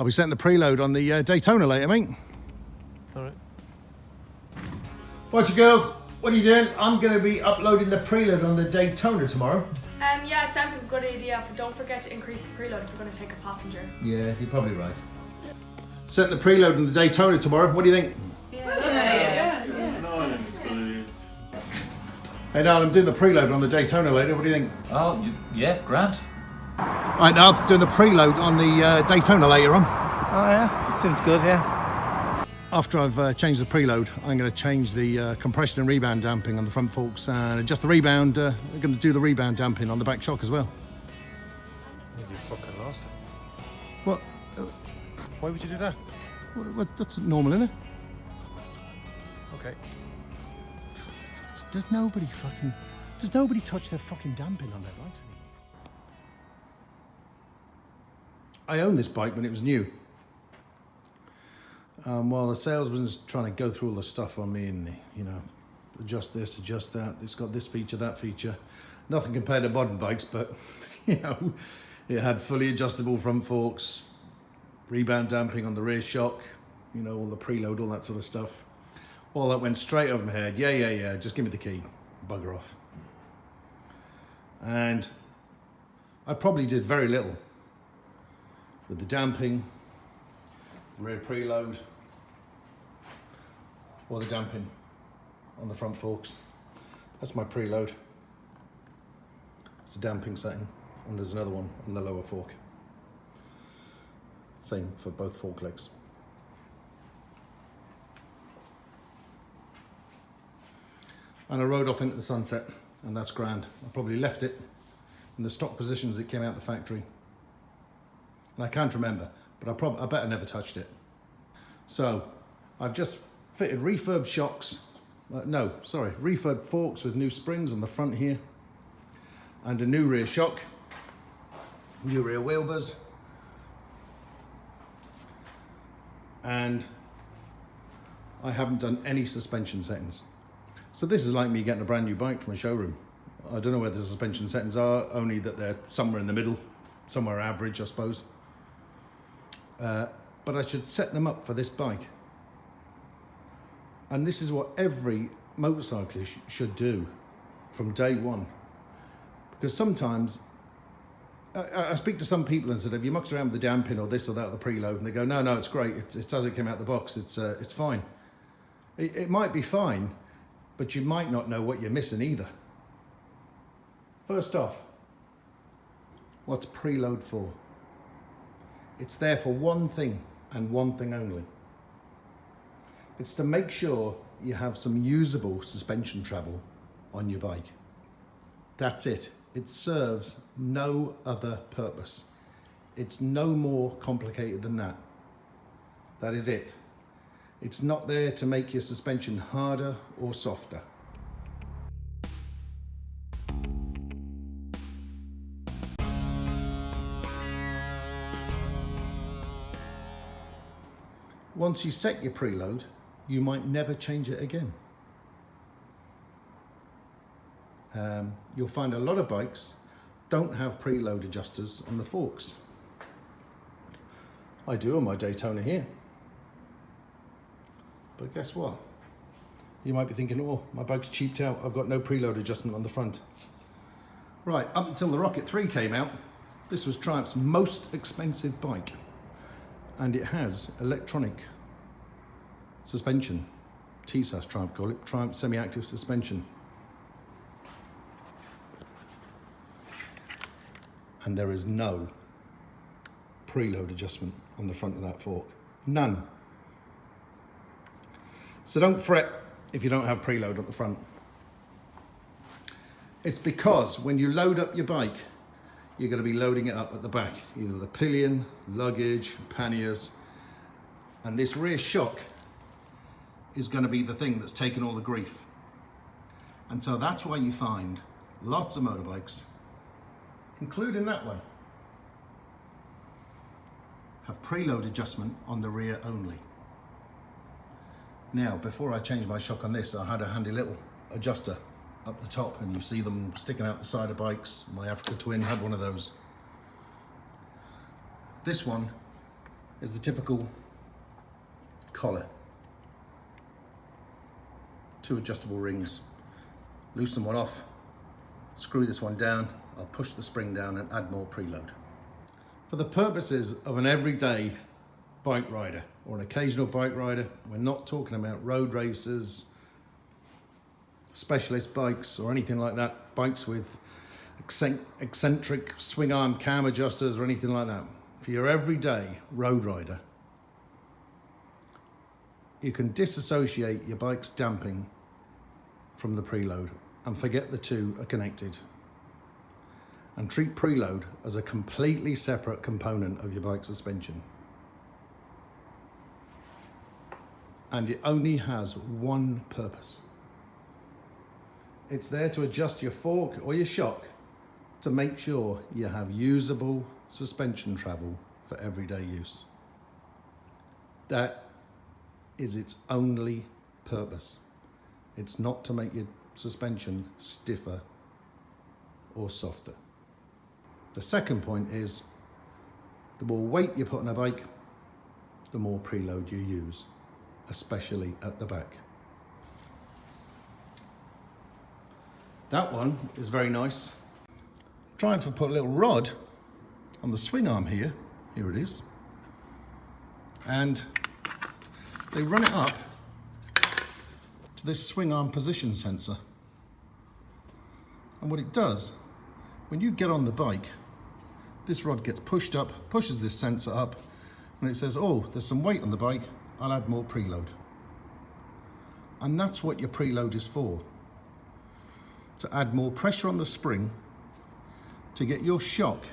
be setting the preload on the Daytona later, mate. All right. Watch you girls, what are you doing? I'm going to be uploading the preload on the Daytona tomorrow. Yeah, it sounds like a good idea, but don't forget to increase the preload if you're going to take a passenger. Yeah, you're probably right. Setting the preload on the Daytona tomorrow, what do you think? Yeah. No, I think it's a good idea. Hey Niall, I'm doing the preload on the Daytona later, what do you think? Oh, yeah, grand. Right now, doing the preload on the Daytona later on. Oh yeah, that seems good, yeah. After I've changed the preload, I'm going to change the compression and rebound damping on the front forks and adjust the rebound. I'm going to do the rebound damping on the back shock as well. You fucking lost it. What? Why would you do that? What that's normal, isn't it? Okay. Does nobody touch their fucking damping on their bikes anymore? I owned this bike when it was new. While the salesman's trying to go through all the stuff on me and, you know, adjust this, adjust that, it's got this feature, that feature. Nothing compared to modern bikes, but, you know, it had fully adjustable front forks, rebound damping on the rear shock, you know, all the preload, all that sort of stuff. All that went straight over my head. Yeah, just give me the key, bugger off. And I probably did very little with the damping, rear preload, or the damping on the front forks. That's my preload. It's a damping setting, and there's another one on the lower fork. Same for both fork legs. And I rode off into the sunset, and that's grand. I probably left it in the stock position as it came out the factory. And I can't remember, but I bet I never touched it. So I've just fitted refurb shocks, refurb forks with new springs on the front here, and a new rear shock, new rear wheel bars, and I haven't done any suspension settings. So this is like me getting a brand new bike from a showroom. I don't know where the suspension settings are, only that they're somewhere in the middle, somewhere average, I suppose. But I should set them up for this bike. And this is what every motorcyclist should do from day one. Because sometimes, I speak to some people and said, have you mucked around with the damping or this or that or the preload? And they go, no, it's great. It's as it came out the box. It's fine. It might be fine, but you might not know what you're missing either. First off, what's preload for? It's there for one thing and one thing only. It's to make sure you have some usable suspension travel on your bike. That's it. It serves no other purpose. It's no more complicated than that. That is it. It's not there to make your suspension harder or softer. Once you set your preload, you might never change it again. You'll find a lot of bikes don't have preload adjusters on the forks. I do on my Daytona here. But guess what? You might be thinking, oh, my bike's cheaped out. I've got no preload adjustment on the front. Right, up until the Rocket 3 came out, this was Triumph's most expensive bike. And it has electronic suspension. TSAS, Triumph call it, Triumph semi-active suspension. And there is no preload adjustment on the front of that fork. None. So don't fret if you don't have preload at the front. It's because when you load up your bike, you're going to be loading it up at the back, either the pillion, luggage, panniers, and this rear shock is going to be the thing that's taken all the grief. And so that's why you find lots of motorbikes, including that one, have preload adjustment on the rear only. Now, before I changed my shock on this, I had a handy little adjuster up the top, and you see them sticking out the side of bikes. My Africa Twin had one of those. This one is the typical collar. 2 adjustable rings. Loosen one off, screw this one down, I'll push the spring down and add more preload. For the purposes of an everyday bike rider or an occasional bike rider, we're not talking about road racers, specialist bikes or anything like that, bikes with eccentric swing arm cam adjusters or anything like that. For your everyday road rider, you can disassociate your bike's damping from the preload and forget the two are connected, and treat preload as a completely separate component of your bike suspension. And it only has one purpose. It's there to adjust your fork or your shock to make sure you have usable suspension travel for everyday use. That is its only purpose. It's not to make your suspension stiffer or softer. The second point is, the more weight you put on a bike, the more preload you use, especially at the back. That one is very nice. Try and put a little rod on the swing arm here. Here it is. And they run it up to this swing arm position sensor. And what it does, when you get on the bike, this rod gets pushed up, pushes this sensor up, and it says, oh, there's some weight on the bike, I'll add more preload. And that's what your preload is for. To add more pressure on the spring to get your shock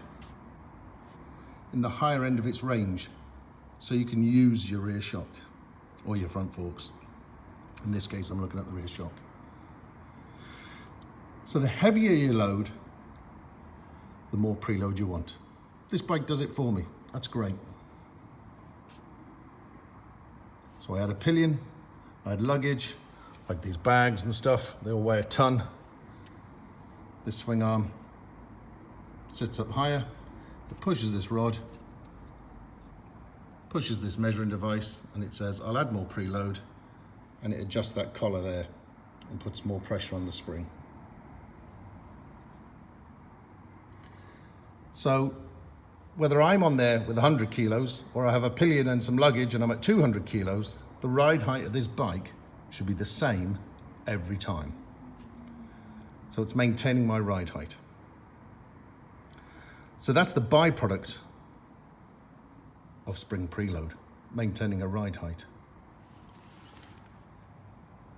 in the higher end of its range so you can use your rear shock or your front forks. In this case, I'm looking at the rear shock. So the heavier you load, the more preload you want. This bike does it for me. That's great. So I had a pillion, I had luggage, like these bags and stuff. They all weigh a ton. This swing arm sits up higher. It pushes this rod, pushes this measuring device, and it says, I'll add more preload, and it adjusts that collar there and puts more pressure on the spring. So whether I'm on there with 100 kilos or I have a pillion and some luggage and I'm at 200 kilos, the ride height of this bike should be the same every time. So it's maintaining my ride height. So that's the byproduct of spring preload, maintaining a ride height.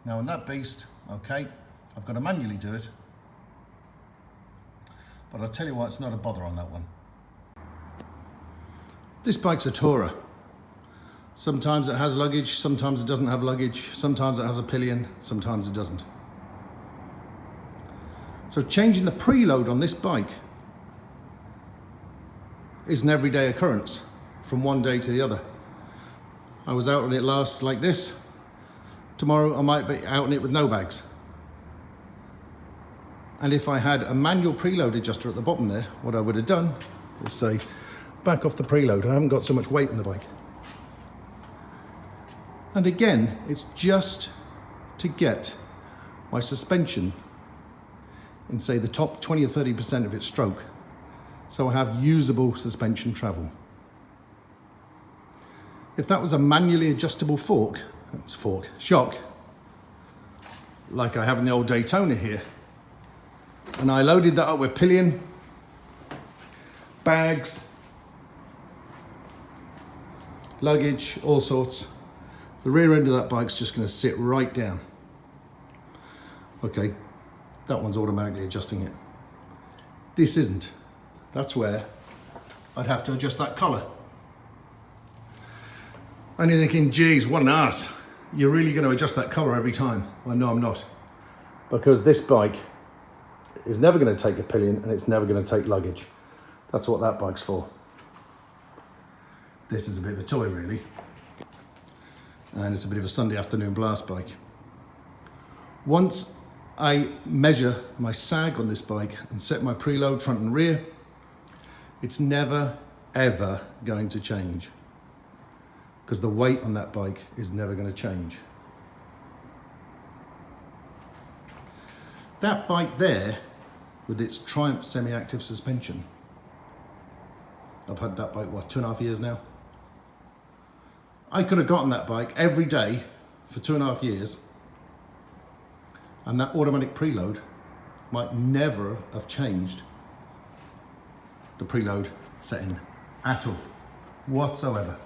Now on that beast, okay, I've got to manually do it, but I'll tell you what, it's not a bother on that one. This bike's a tourer. Sometimes it has luggage, sometimes it doesn't have luggage, sometimes it has a pillion, sometimes it doesn't. So changing the preload on this bike is an everyday occurrence from one day to the other. I was out on it last like this. Tomorrow I might be out on it with no bags. And if I had a manual preload adjuster at the bottom there, what I would have done is say, back off the preload, I haven't got so much weight on the bike. And again, it's just to get my suspension in, say, the top 20 or 30% of its stroke, so I have usable suspension travel. If that was a manually adjustable shock, like I have in the old Daytona here, and I loaded that up with pillion, bags, luggage, all sorts, the rear end of that bike's just going to sit right down. Okay, that one's automatically adjusting it. This isn't. That's where I'd have to adjust that collar. And you're thinking, geez, what an ass. You're really going to adjust that collar every time? Well, no, I'm not. Because this bike is never going to take a pillion and it's never going to take luggage. That's what that bike's for. This is a bit of a toy, really. And it's a bit of a Sunday afternoon blast bike. Once I measure my sag on this bike and set my preload front and rear, it's never, ever going to change. because the weight on that bike is never going to change. That bike there, with its Triumph semi-active suspension, I've had that bike, what, 2.5 years now? I could have gotten that bike every day for 2.5 years, and that automatic preload might never have changed the preload setting at all, whatsoever.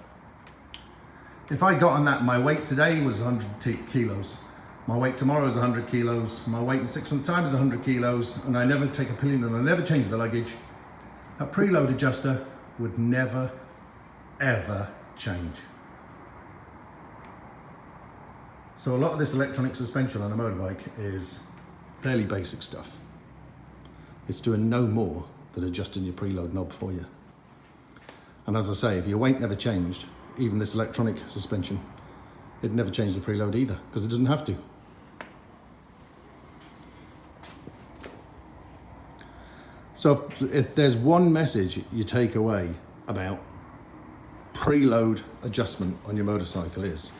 If I got on that, my weight today was 100 kilos. My weight tomorrow is 100 kilos. My weight in 6 months' time is 100 kilos, and I never take a pillion and I never change the luggage. That preload adjuster would never, ever change. So a lot of this electronic suspension on a motorbike is fairly basic stuff. It's doing no more than adjusting your preload knob for you. And as I say, if your weight never changed, even this electronic suspension, it'd never change the preload either, because it doesn't have to. So if there's one message you take away about preload adjustment on your motorcycle is,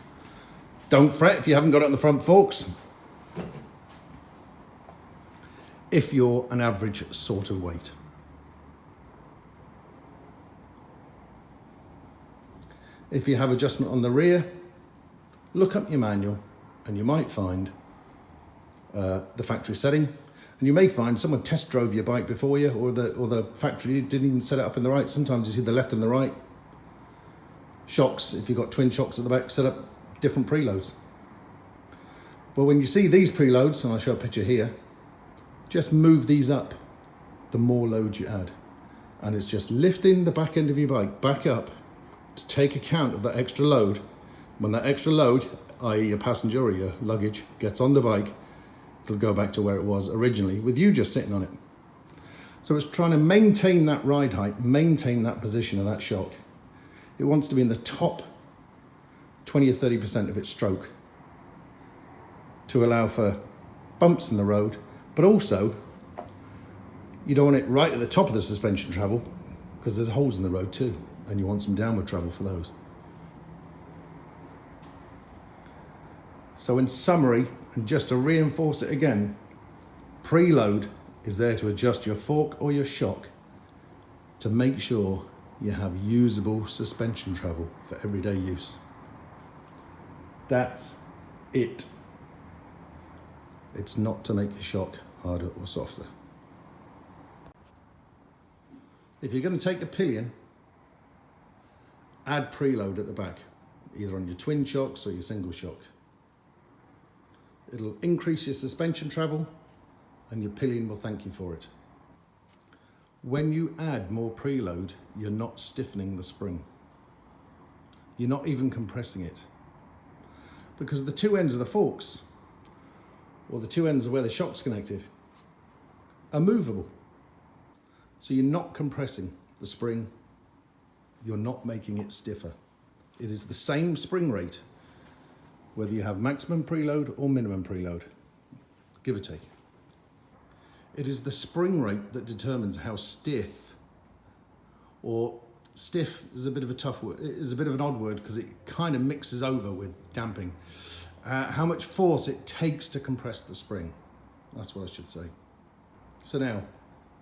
don't fret if you haven't got it on the front forks. If you're an average sort of weight. If you have adjustment on the rear, look up your manual and you might find the factory setting, and you may find someone test drove your bike before you, or the factory didn't even set it up in the right. Sometimes you see the left and the right. Shocks, if you've got twin shocks at the back, set up different preloads. But when you see these preloads, and I'll show a picture here, just move these up the more load you add. And it's just lifting the back end of your bike back up to take account of that extra load. When that extra load, i.e. your passenger or your luggage, gets on the bike, it'll go back to where it was originally with you just sitting on it. So it's trying to maintain that ride height, maintain that position of that shock. It wants to be in the top 20 or 30% of its stroke to allow for bumps in the road, but also you don't want it right at the top of the suspension travel, because there's holes in the road too, and you want some downward travel for those. So in summary, and just to reinforce it again, preload is there to adjust your fork or your shock to make sure you have usable suspension travel for everyday use. That's it. It's not to make your shock harder or softer. If you're going to take a pillion, add preload at the back, either on your twin shocks or your single shock. It'll increase your suspension travel and your pillion will thank you for it. When you add more preload, you're not stiffening the spring. You're not even compressing it. Because the two ends of the forks, or the two ends of where the shock's connected, are movable. So you're not compressing the spring, you're not making it stiffer. It is the same spring rate, whether you have maximum preload or minimum preload, give or take. It is the spring rate that determines how stiff, or stiff is a bit of a tough word, is a bit of an odd word because it kind of mixes over with damping. How much force it takes to compress the spring. That's what I should say. So now,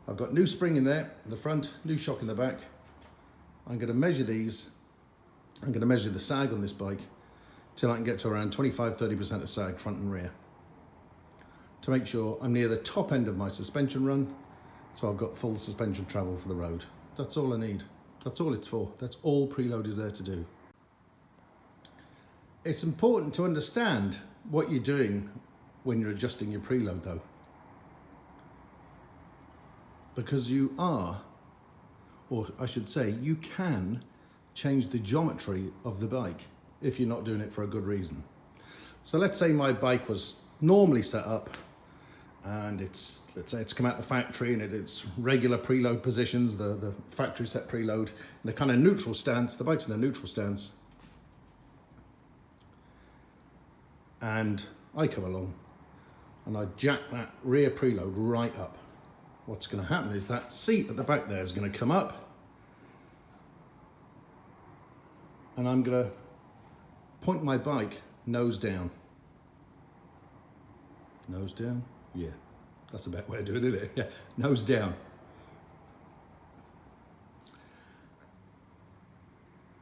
I've got new spring in there, in the front, new shock in the back. I'm going to measure these. I'm going to measure the sag on this bike till I can get to around 25-30% of sag front and rear, to make sure I'm near the top end of my suspension run, so I've got full suspension travel for the road. That's all I need. That's all it's for. That's all preload is there to do. It's important to understand what you're doing when you're adjusting your preload though, because you are, or I should say, you can change the geometry of the bike if you're not doing it for a good reason. So let's say my bike was normally set up and let's say it's come out the factory and it's regular preload positions, the factory set preload in a kind of neutral stance. The bike's in a neutral stance. And I come along and I jack that rear preload right up. What's going to happen is that seat at the back there is going to come up, and I'm going to point my bike nose down. Nose down? Yeah, that's the better way of doing it, isn't it? Yeah, nose down.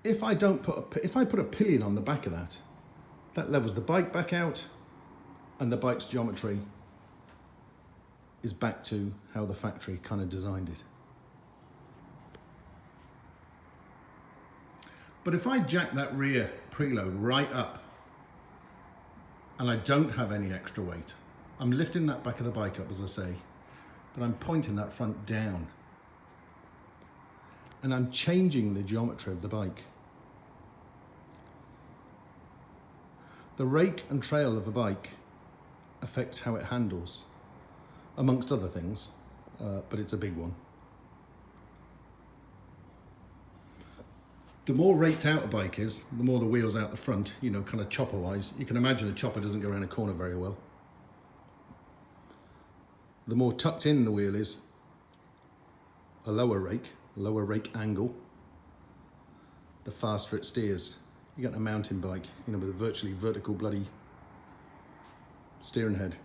If I put a pillion on the back of that, that levels the bike back out, and the bike's geometry is back to how the factory kind of designed it. But if I jack that rear preload right up and I don't have any extra weight, I'm lifting that back of the bike up, as I say, but I'm pointing that front down. And I'm changing the geometry of the bike. The rake and trail of the bike affect how it handles, amongst other things, but it's a big one. The more raked out a bike is, the more the wheel's out the front, you know, kind of chopper-wise. You can imagine a chopper doesn't go around a corner very well. The more tucked in the wheel is, a lower rake angle, the faster it steers. You get a mountain bike, you know, with a virtually vertical bloody steering head.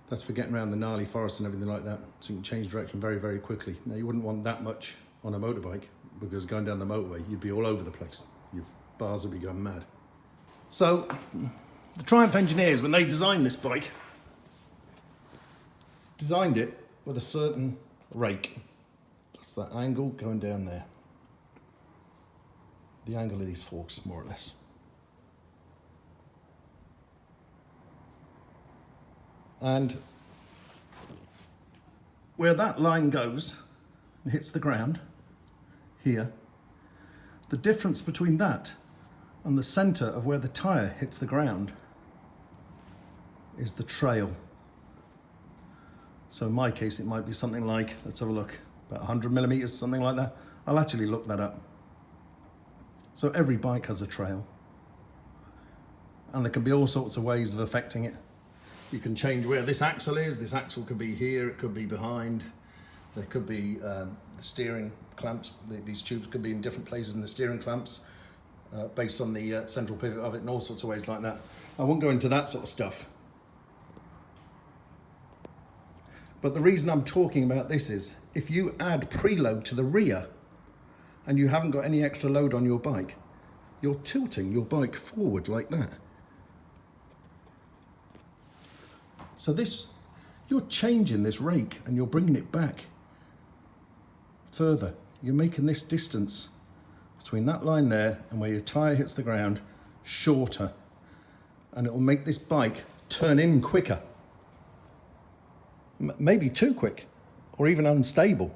That's for getting around the gnarly forest and everything like that, so you can change direction very, very quickly. Now, you wouldn't want that much on a motorbike, because going down the motorway, you'd be all over the place. Your bars would be going mad. So, the Triumph engineers, when they designed this bike, designed it with a certain rake. That's that angle going down there. The angle of these forks, more or less. And where that line goes and hits the ground, here, the difference between that and the centre of where the tyre hits the ground is the trail. So in my case, it might be something like, let's have a look, about 100 millimetres, something like that. I'll actually look that up. So every bike has a trail. And there can be all sorts of ways of affecting it. You can change where this axle is. This axle could be here, it could be behind. There could be the steering clamps. These tubes could be in different places in the steering clamps based on the central pivot of it, and all sorts of ways like that. I won't go into that sort of stuff. But the reason I'm talking about this is, if you add preload to the rear and you haven't got any extra load on your bike, you're tilting your bike forward like that. So you're changing this rake and you're bringing it back further. You're making this distance between that line there and where your tyre hits the ground shorter, and it will make this bike turn in quicker. Maybe too quick, or even unstable.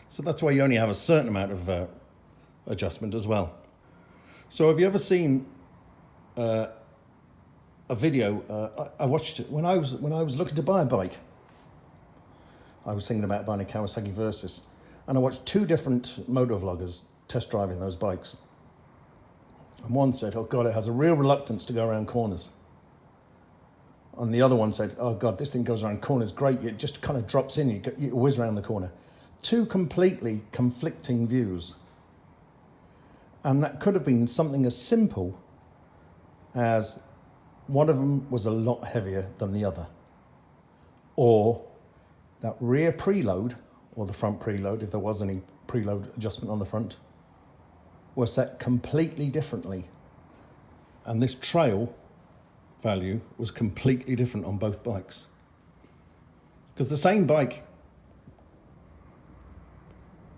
So that's why you only have a certain amount of adjustment as well. So have you ever seen a video? I watched it when I was looking to buy a bike. I was thinking about buying a Kawasaki Versys, and I watched two different motor vloggers test driving those bikes. And one said, "Oh God, it has a real reluctance to go around corners." And the other one said, "Oh God, this thing goes around corners great. It just kind of drops in. You whiz around the corner." Two completely conflicting views. And that could have been something as simple as one of them was a lot heavier than the other. Or that rear preload, or the front preload, if there was any preload adjustment on the front, was set completely differently. And this trail value was completely different on both bikes. Because the same bike,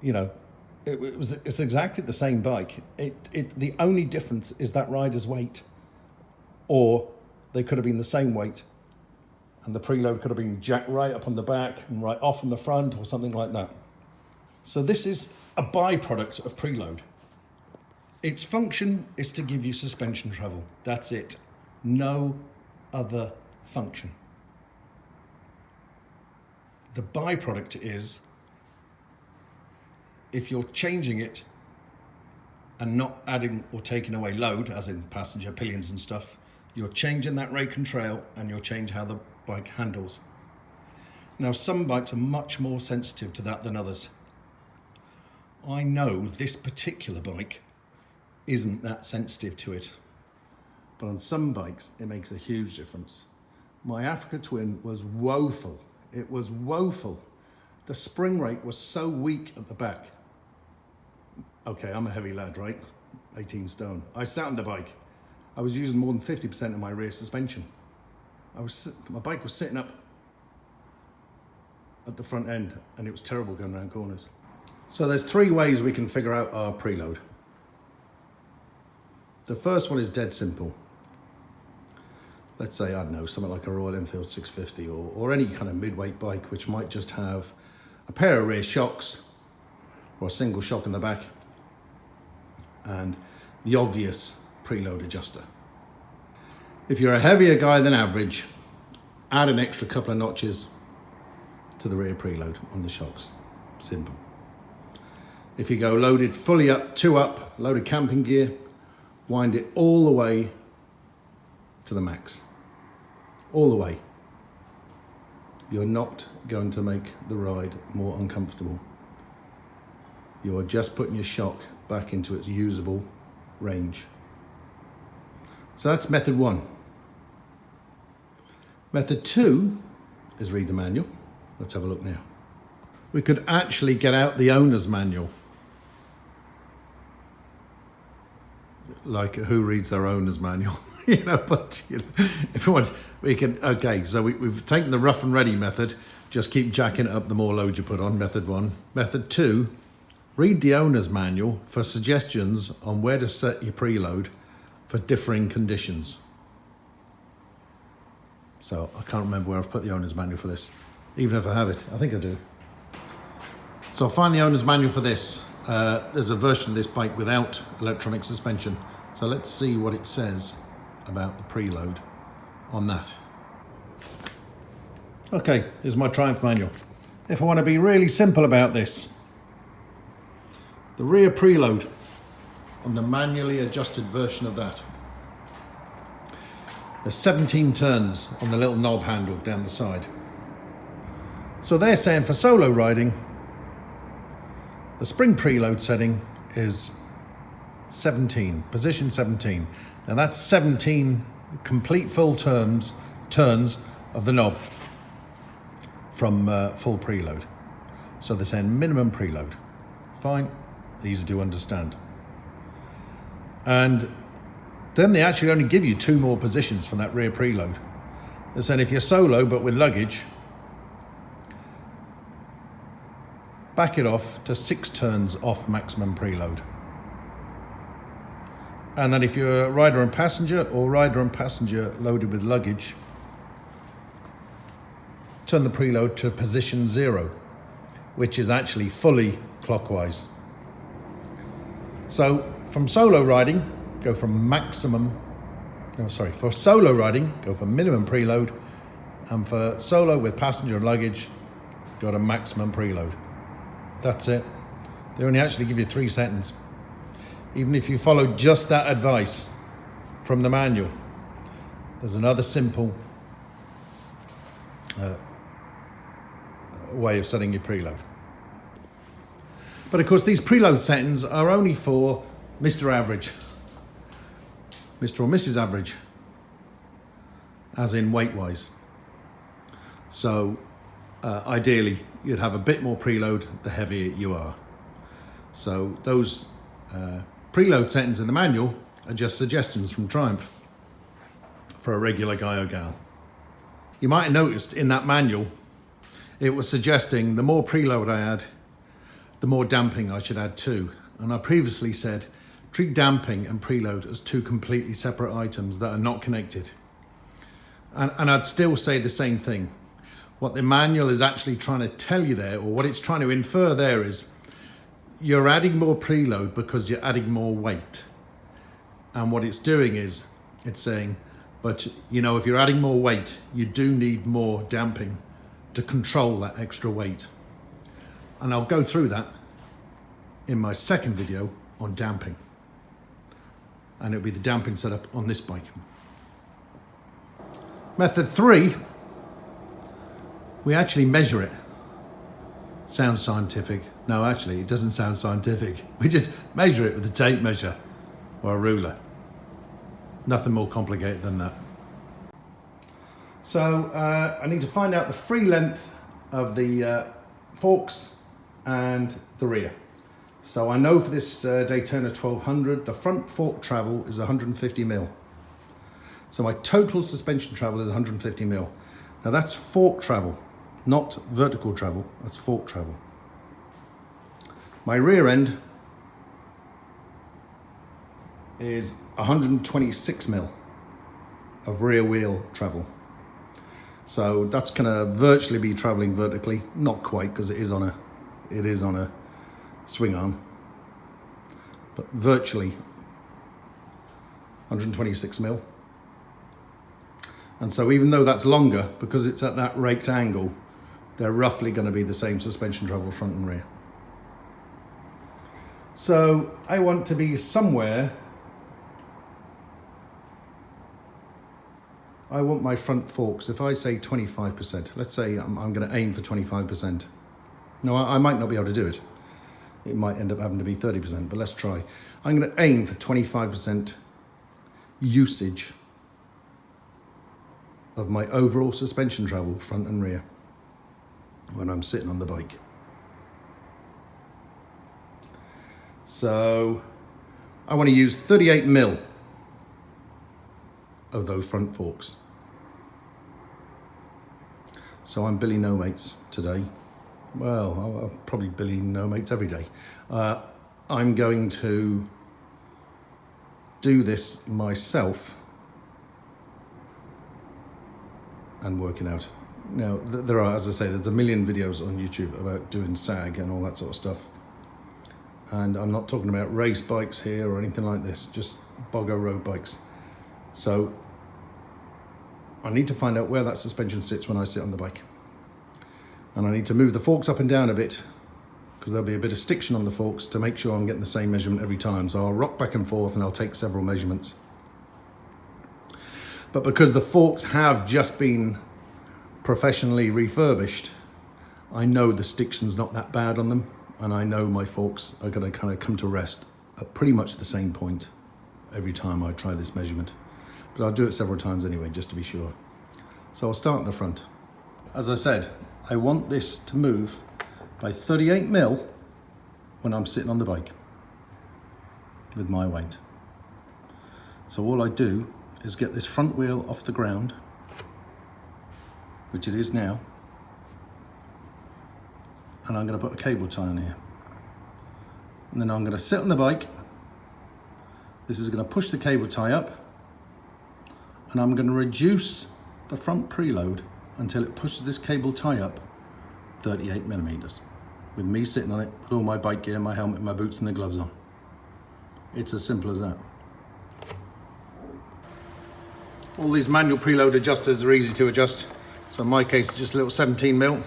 you know, it's exactly the same bike. The only difference is that rider's weight. Or they could have been the same weight, and the preload could have been jacked right up on the back and right off on the front, or something like that. So this is a byproduct of preload. Its function is to give you suspension travel. That's it. No other function. The byproduct is, if you're changing it and not adding or taking away load, as in passenger pillions and stuff, you're changing that rake and trail, and you'll change how the bike handles. Now, some bikes are much more sensitive to that than others. I know this particular bike isn't that sensitive to it. But on some bikes, it makes a huge difference. My Africa Twin was woeful. It was woeful. The spring rate was so weak at the back. Okay, I'm a heavy lad, right? 18 stone. I sat on the bike. I was using more than 50% of my rear suspension. My bike was sitting up at the front end, and it was terrible going around corners. So there's 3 ways we can figure out our preload. The first one is dead simple. Let's say, I don't know, something like a Royal Enfield 650 or any kind of mid-weight bike which might just have a pair of rear shocks or a single shock in the back and the obvious preload adjuster. If you're a heavier guy than average, add an extra couple of notches to the rear preload on the shocks. Simple. If you go loaded fully up, 2 up, loaded camping gear, wind it all the way to the max. All the way. You're not going to make the ride more uncomfortable. You're just putting your shock back into its usable range. So that's method 1. Method 2 is read the manual. Let's have a look now. We could actually get out the owner's manual. Like who reads their owner's manual? But if we want, we can. Okay, so we've taken the rough and ready method. Just keep jacking it up the more load you put on. Method 1. Method 2, read the owner's manual for suggestions on where to set your preload for differing conditions. So I can't remember where I've put the owner's manual for this, even if I have it. I think I do. So I'll find the owner's manual for this. There's a version of this bike without electronic suspension. So let's see what it says about the preload on that. Okay, here's my Triumph manual. If I want to be really simple about this, the rear preload on the manually adjusted version of that, there's 17 turns on the little knob handle down the side. So they're saying for solo riding, the spring preload setting is 17, position 17. Now that's 17 complete full turns of the knob from full preload. So they're saying minimum preload. Fine, easy to understand. And then they actually only give you 2 more positions from that rear preload. They're saying if you're solo but with luggage, back it off to 6 turns off maximum preload. And then if you're rider and passenger or rider and passenger loaded with luggage, turn the preload to position 0, which is actually fully clockwise. So from solo riding, go from for solo riding, go for minimum preload, and for solo with passenger and luggage, go to maximum preload. That's it. They only actually give you 3 settings. Even if you follow just that advice from the manual, there's another simple way of setting your preload. But of course, these preload settings are only for Mr. Average, Mr. or Mrs. Average, as in weight-wise. So ideally, you'd have a bit more preload the heavier you are. So those preload settings in the manual are just suggestions from Triumph for a regular guy or gal. You might have noticed in that manual, it was suggesting the more preload I add, the more damping I should add too. And I previously said, treat damping and preload as 2 completely separate items that are not connected. And I'd still say the same thing. What the manual is actually trying to tell you there, or what it's trying to infer there, is you're adding more preload because you're adding more weight. And what it's doing is, it's saying, but if you're adding more weight, you do need more damping to control that extra weight. And I'll go through that in my second video on damping. And it'll be the damping setup on this bike. Method 3, we actually measure it. Sounds scientific. No, actually, it doesn't sound scientific. We just measure it with a tape measure. or a ruler. Nothing more complicated than that. So I need to find out the free length of the forks and the rear. So I know for this Daytona 1200, the front fork travel is 150 mil. So my total suspension travel is 150 mil. Now that's fork travel, not vertical travel, that's fork travel. My rear end is 126 mil of rear wheel travel. So that's gonna virtually be traveling vertically, not quite because it is on a swing arm, but virtually 126 mil. And so even though that's longer, because it's at that raked angle, they're roughly going to be the same suspension travel front and rear. So I want to be somewhere, I want my front forks, if I say 25%, let's say I'm going to aim for 25%. No, I might not be able to do it. It might end up having to be 30%, but let's try. I'm going to aim for 25% usage of my overall suspension travel, front and rear, when I'm sitting on the bike. So I want to use 38 mil of those front forks. So I'm Billy No Mates today. Well, I'll probably Billy No Mates every day. I'm going to do this myself and working out. Now, there are, as I say, there's a million videos on YouTube about doing sag and all that sort of stuff. And I'm not talking about race bikes here or anything like this, just boggo road bikes. So I need to find out where that suspension sits when I sit on the bike. And I need to move the forks up and down a bit because there'll be a bit of stiction on the forks to make sure I'm getting the same measurement every time. So I'll rock back and forth and I'll take several measurements. But because the forks have just been professionally refurbished, I know the stiction's not that bad on them, and I know my forks are going to kind of come to rest at pretty much the same point every time I try this measurement. But I'll do it several times anyway, just to be sure. So I'll start in the front. As I said, I want this to move by 38 mil when I'm sitting on the bike with my weight. So all I do is get this front wheel off the ground, which it is now, and I'm going to put a cable tie on here. And then I'm going to sit on the bike. This is going to push the cable tie up, and I'm going to reduce the front preload until it pushes this cable tie up 38 millimeters, with me sitting on it with all my bike gear, my helmet, my boots and the gloves on. It's as simple as that. All these manual preload adjusters are easy to adjust. So in my case, it's just a little 17 mil.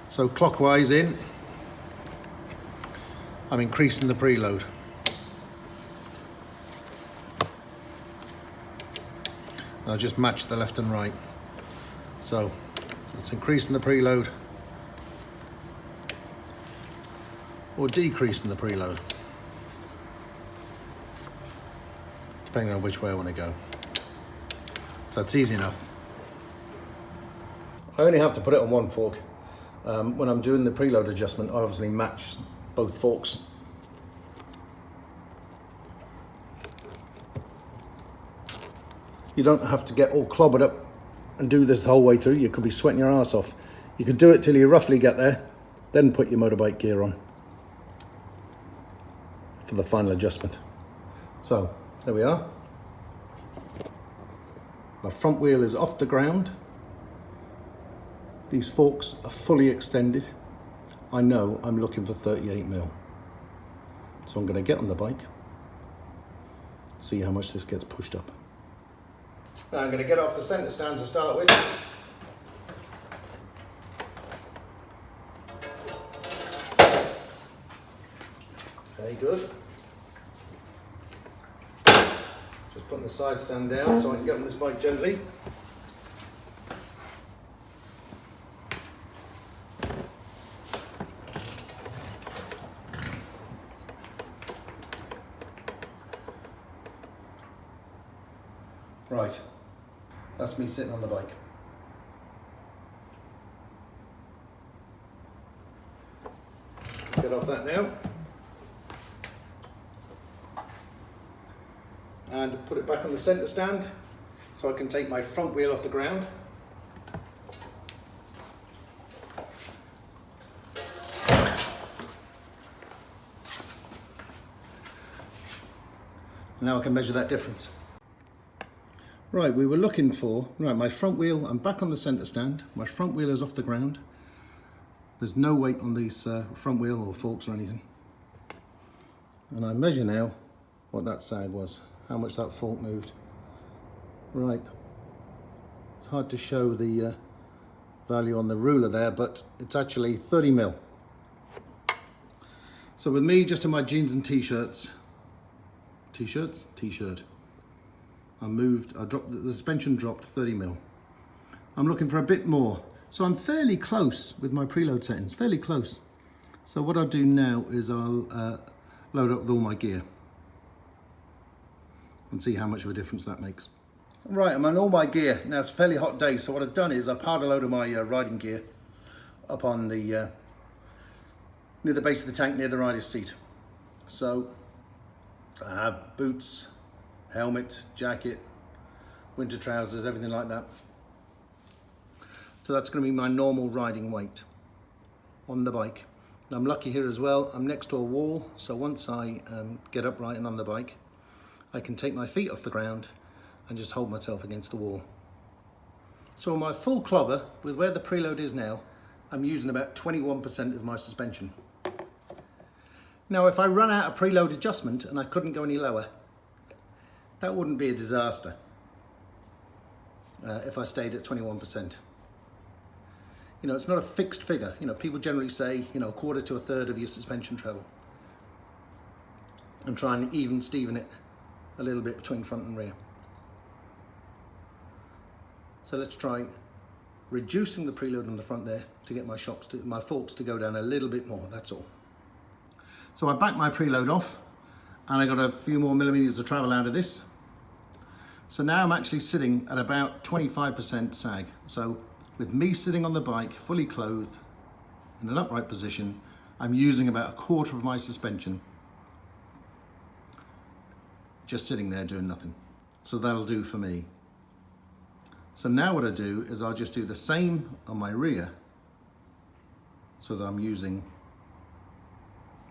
So clockwise in, I'm increasing the preload. And I'll just match the left and right. So it's increasing the preload or decreasing the preload, depending on which way I want to go. So it's easy enough. I only have to put it on one fork. When I'm doing the preload adjustment, I obviously match both forks. You don't have to get all clobbered up and do this the whole way through. You could be sweating your ass off. You could do it till you roughly get there, then put your motorbike gear on for the final adjustment. So there we are. My front wheel is off the ground. These forks are fully extended. I know I'm looking for 38 mil. So I'm going to get on the bike, see how much this gets pushed up. Now I'm going to get off the centre stand to start with. Okay, good. Just putting the side stand down so I can get on this bike gently. Right, that's me sitting on the bike. Get off that now. And put it back on the centre stand so I can take my front wheel off the ground. Now I can measure that difference. Right, we were looking for, right, my front wheel, I'm back on the centre stand, my front wheel is off the ground. There's no weight on these front wheel or forks or anything. And I measure now what that sag was, how much that fork moved. Right, it's hard to show the value on the ruler there, but it's actually 30 mil. So with me just in my jeans and t-shirt, I dropped, the suspension dropped 30 mil. I'm looking for a bit more. So I'm fairly close with my preload settings, fairly close. So what I'll do now is I'll load up with all my gear and see how much of a difference that makes. Right, I'm on all my gear. Now it's a fairly hot day, so what I've done is I piled a load of my riding gear up on the, near the base of the tank, near the rider's seat. So I have boots, helmet, jacket, winter trousers, everything like that. So that's going to be my normal riding weight on the bike. And I'm lucky here as well, I'm next to a wall, so once I get upright and on the bike, I can take my feet off the ground and just hold myself against the wall. So on my full clobber, with where the preload is now, I'm using about 21% of my suspension. Now if I run out of preload adjustment and I couldn't go any lower, that wouldn't be a disaster if I stayed at 21%. You know, it's not a fixed figure. You know, people generally say, you know, a quarter to a third of your suspension travel. And try and even Steven it a little bit between front and rear. So let's try reducing the preload on the front there to get my shocks, my forks to go down a little bit more, that's all. So I backed my preload off and I got a few more millimeters of travel out of this. So now I'm actually sitting at about 25% sag. So with me sitting on the bike, fully clothed, in an upright position, I'm using about a quarter of my suspension, just sitting there doing nothing. So that'll do for me. So now what I do is I'll just do the same on my rear, so that I'm using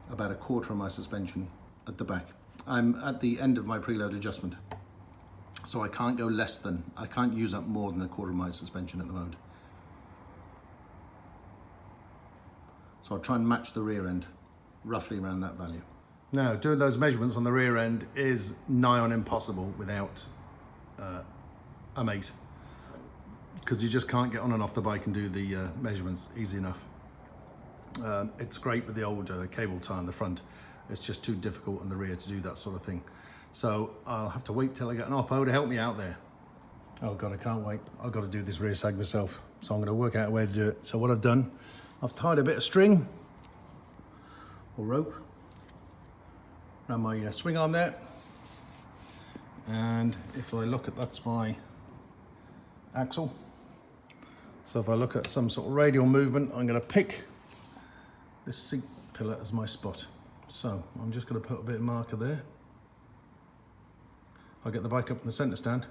about a quarter of my suspension at the back. I'm at the end of my preload adjustment, so I can't go less than, I can't use up more than a quarter of my suspension at the moment. So I'll try and match the rear end, roughly around that value. Now, doing those measurements on the rear end is nigh on impossible without a mate, because you just can't get on and off the bike and do the measurements easy enough. It's great with the old cable tie on the front. It's just too difficult on the rear to do that sort of thing. So I'll have to wait till I get an oppo to help me out there. Oh God, I can't wait. I've got to do this rear sag myself. So I'm going to work out a way to do it. So what I've done, I've tied a bit of string or rope around my swing arm there. And if I look at, that's my axle. So if I look at some sort of radial movement, I'm going to pick this seat pillar as my spot. So I'm just going to put a bit of marker there. I'll get the bike up in the centre stand,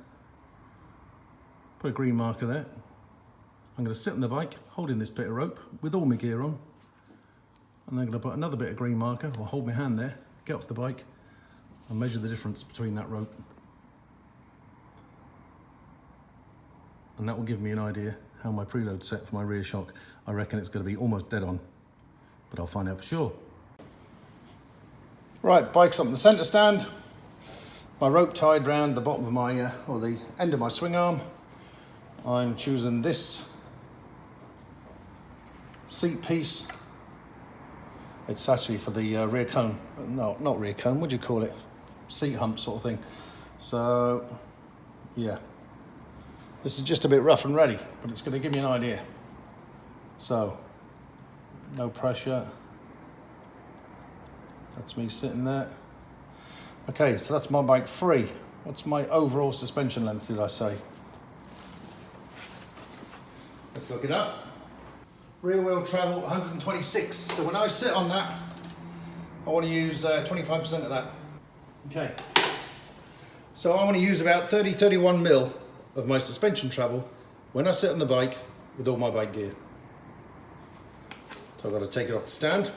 put a green marker there. I'm going to sit on the bike holding this bit of rope with all my gear on, and then I'm going to put another bit of green marker, or hold my hand there, get off the bike and measure the difference between that rope. And that will give me an idea how my preload's set for my rear shock. I reckon it's going to be almost dead on, but I'll find out for sure. Right, bike's up in the centre stand. My rope tied round the bottom of my, or the end of my swing arm. I'm choosing this seat piece. It's actually for the rear cone. No, not rear cone, what do you call it? Seat hump sort of thing. So, yeah. This is just a bit rough and ready, but it's going to give me an idea. So, no pressure. That's me sitting there. Okay, so that's my bike free. What's my overall suspension length, did I say? Let's look it up. Rear wheel travel 126. So when I sit on that, I want to use 25% of that. Okay. So I want to use about 31 mil of my suspension travel when I sit on the bike with all my bike gear. So I've got to take it off the stand.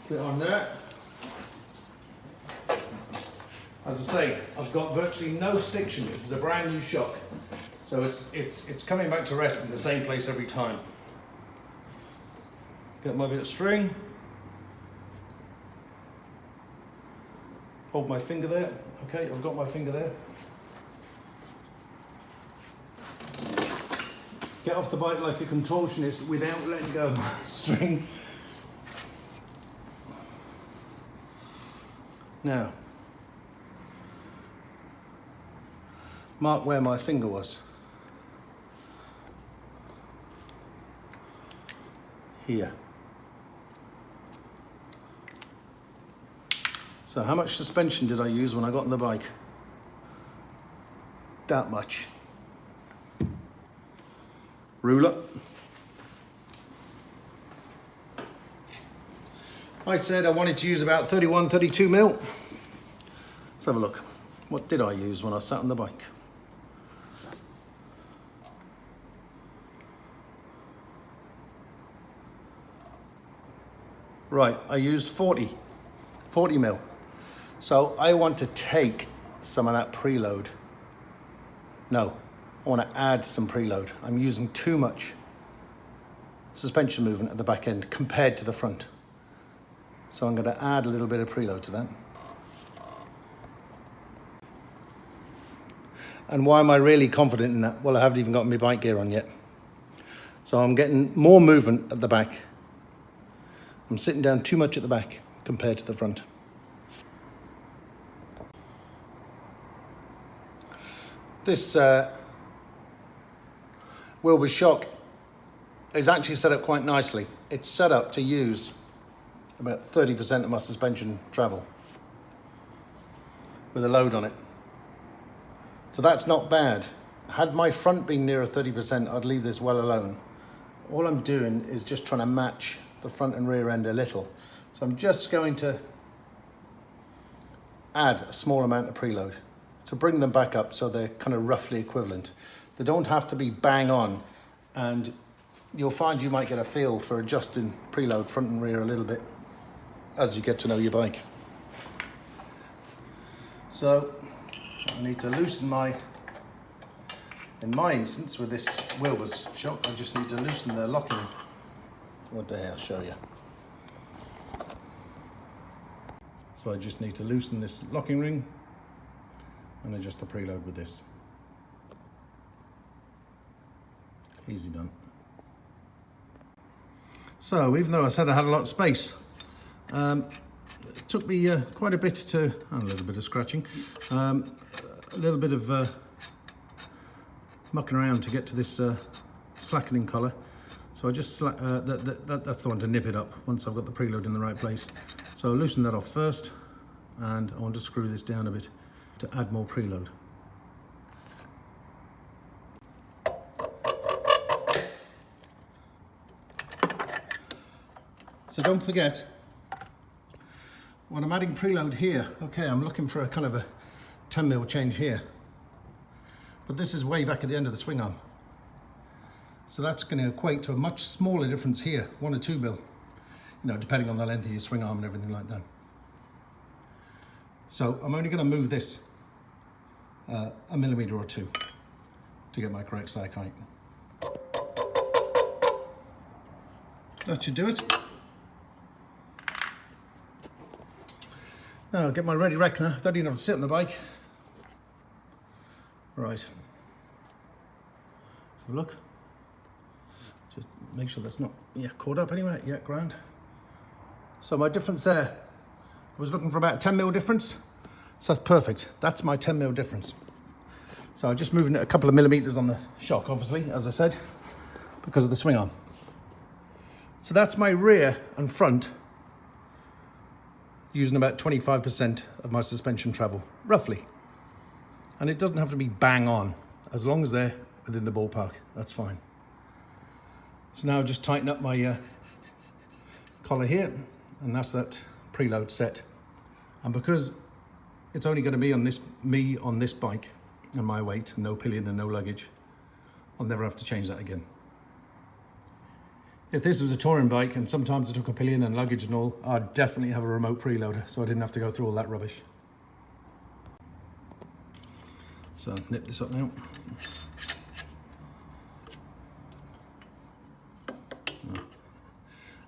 Put it on there. As I say, I've got virtually no stiction. This is a brand new shock. So it's coming back to rest in the same place every time. Get my bit of string. Hold my finger there. Okay, I've got my finger there. Get off the bike like a contortionist without letting go of my string. Now, mark where my finger was. Here. So how much suspension did I use when I got on the bike? That much. Ruler. I said I wanted to use about 31, 32 mil. Let's have a look. What did I use when I sat on the bike? Right, I used 40 mil. So I want to take some of that preload. No, I want to add some preload. I'm using too much suspension movement at the back end compared to the front. So I'm going to add a little bit of preload to that. And why am I really confident in that? Well, I haven't even got my bike gear on yet. So I'm getting more movement at the back. I'm sitting down too much at the back compared to the front. This Wilbur shock is actually set up quite nicely. It's set up to use about 30% of my suspension travel with a load on it. So that's not bad. Had my front been nearer 30%, I'd leave this well alone. All I'm doing is just trying to match the front and rear end a little. So I'm just going to add a small amount of preload to bring them back up so they're kind of roughly equivalent. They don't have to be bang on, and you'll find you might get a feel for adjusting preload front and rear a little bit as you get to know your bike. So I need to loosen in my instance with this Wilbur's shock, I just need to loosen the locking. What the hell, I'll show you. So I just need to loosen this locking ring and adjust the preload with this. Easy done. So even though I said I had a lot of space, it took me quite a bit to, a little bit of scratching, a little bit of mucking around to get to this slackening collar. So I just, that's the one to nip it up once I've got the preload in the right place. So I'll loosen that off first, and I want to screw this down a bit to add more preload. So don't forget, when I'm adding preload here, okay, I'm looking for a kind of a 10 mil change here. But this is way back at the end of the swing arm. So that's going to equate to a much smaller difference here, 1 or 2 mil, depending on the length of your swing arm and everything like that. So I'm only going to move this a millimetre or 2 to get my correct side height. That should do it. Now I'll get my ready reckoner. Don't even have to sit on the bike. Right. Let's have a look. Just make sure that's not caught up anyway. Yeah, grand. So my difference there, I was looking for about a 10 mil difference. So that's perfect. That's my 10 mil difference. So I'm just moving it a couple of millimetres on the shock, obviously, as I said, because of the swing arm. So that's my rear and front using about 25% of my suspension travel, roughly. And it doesn't have to be bang on, as long as they're within the ballpark, that's fine. So now just tighten up my collar here, and that's that preload set. And because it's only going to be on me on this bike and my weight, no pillion and no luggage, I'll never have to change that again. If this was a touring bike and sometimes I took a pillion and luggage and all, I'd definitely have a remote preloader, so I didn't have to go through all that rubbish. So nip this up now.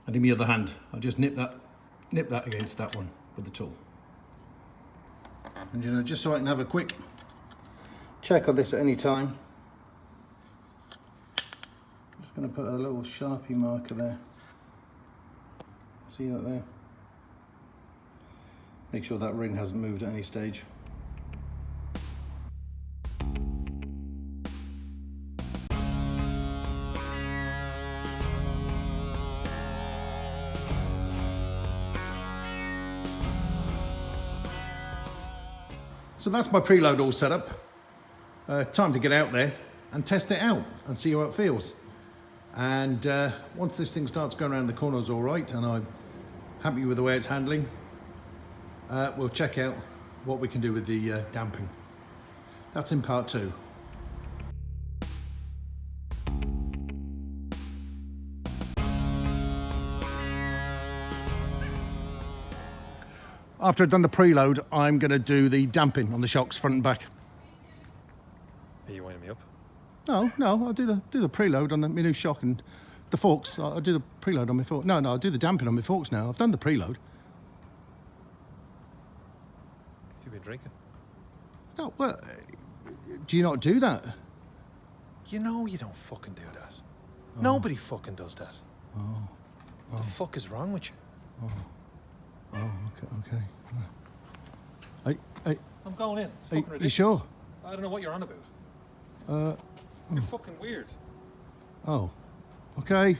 And in the other hand, I'll just nip that against that one with the tool. And you know, just so I can have a quick check on this at any time, I'm just going to put a little Sharpie marker there. See that there? Make sure that ring hasn't moved at any stage. So that's my preload all set up. Time to get out there and test it out and see how it feels. And once this thing starts going around the corners all right and I'm happy with the way it's handling, we'll check out what we can do with the damping. That's in part 2. After I've done the preload, I'm going to do the damping on the shocks front and back. Are you winding me up? No, I'll do the preload on my new shock and the forks. I'll do the preload on my forks. No, I'll do the damping on my forks now. I've done the preload. Have you been drinking? No, well, do you not do that? You know you don't fucking do that. Nobody fucking does that. What the fuck is wrong with you? Oh, okay. I'm going in. It's Are fucking you ridiculous. sure? I don't know what you're on about. You're fucking weird. Oh, okay.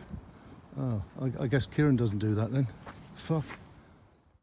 Oh, I guess Kieran doesn't do that then. Fuck.